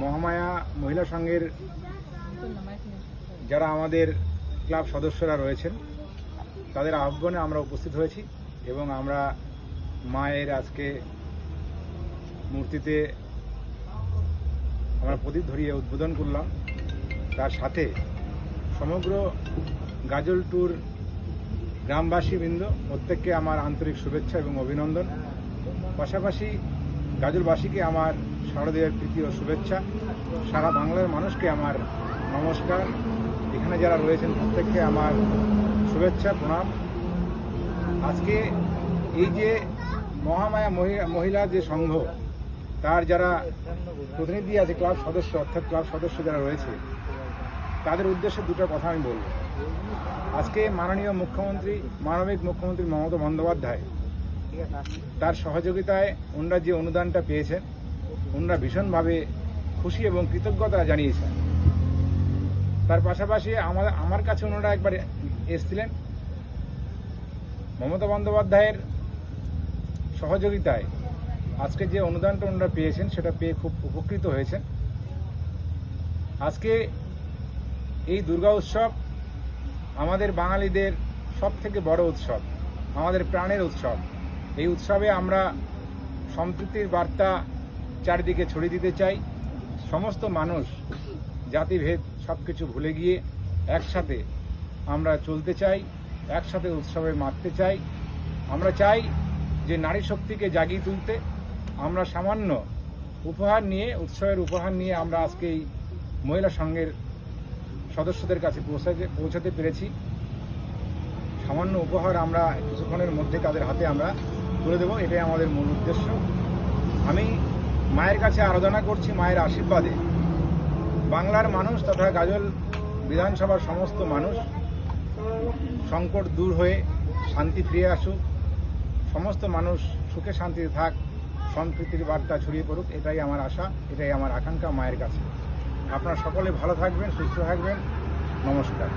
মহামায়া মহিলা সংঘের যারা আমাদের ক্লাব সদস্যরা রয়েছেন তাদের আহ্বানে আমরা উপস্থিত হয়েছি এবং আমরা মায়ের আজকে মূর্তিতে আমরা প্রদীপ ধরিয়ে উদ্বোধন করলাম। তার সাথে সমগ্র গাজলটুর গ্রামবাসীবৃন্দ প্রত্যেককে আমার আন্তরিক শুভেচ্ছা এবং অভিনন্দন। পাশাপাশি গাজলবাসীকে আমার শারদীয়ার প্রীতি ও শুভেচ্ছা। সারা বাংলার মানুষকে আমার নমস্কার। এখানে যারা রয়েছেন প্রত্যেককে আমার শুভেচ্ছা প্রণাম। আজকে এই যে মহামায়া মহিলা যে সংঘ তার যারা প্রতিনিধি আছে ক্লাব সদস্য অর্থাৎ ক্লাব সদস্য যারা রয়েছে তাদের উদ্দেশ্যে দুটো কথা আমি বলব। আজকে মাননীয় মুখ্যমন্ত্রী মানবিক মুখ্যমন্ত্রী মমতা বন্দ্যোপাধ্যায় তার সহযোগিতায় ওনারা যে অনুদানটা পেয়েছেন ওনারা ভীষণভাবে খুশি এবং কৃতজ্ঞতা জানিয়েছেন। তার পাশাপাশি আমার কাছে ওনারা একবার এসেছিলেন। মমতা বন্দ্যোপাধ্যায়ের সহযোগিতায় আজকে যে অনুদানটা ওনারা পেয়েছেন সেটা পেয়ে খুব উপকৃত হয়েছেন। আজকে এই দুর্গা উৎসব আমাদের বাঙালিদের সবথেকে বড় উৎসব, আমাদের প্রাণের উৎসব। এই উৎসবে আমরা সম্প্রীতির বার্তা চারিদিকে ছড়িয়ে দিতে চাই। সমস্ত মানুষ জাতিভেদ সব কিছু ভুলে গিয়ে একসাথে আমরা চলতে চাই, একসাথে উৎসবে মাততে চাই। আমরা চাই যে নারী শক্তিকে জাগিয়ে তুলতে। আমরা সামান্য উপহার নিয়ে উৎসবের উপহার নিয়ে আমরা আজকে এই মহিলা সংঘের সদস্যদের কাছে পৌঁছাতে পেরেছি। সামান্য উপহার আমরা কিছুক্ষণের মধ্যে তাদের হাতে আমরা তুলে দেব, এটাই আমাদের মূল উদ্দেশ্য। আমি মায়ের কাছে আরাধনা করছি মায়ের আশীর্বাদে বাংলার মানুষ তথা গাজল বিধানসভার সমস্ত মানুষ সংকট দূর হয়ে শান্তি ফিরে আসুক, সমস্ত মানুষ সুখে শান্তিতে থাক, সম্প্রীতির বার্তা ছড়িয়ে পড়ুক, এটাই আমার আশা, এটাই আমার আকাঙ্ক্ষা মায়ের কাছে। আপনারা সকলে ভালো থাকবেন, সুস্থ থাকবেন। নমস্কার।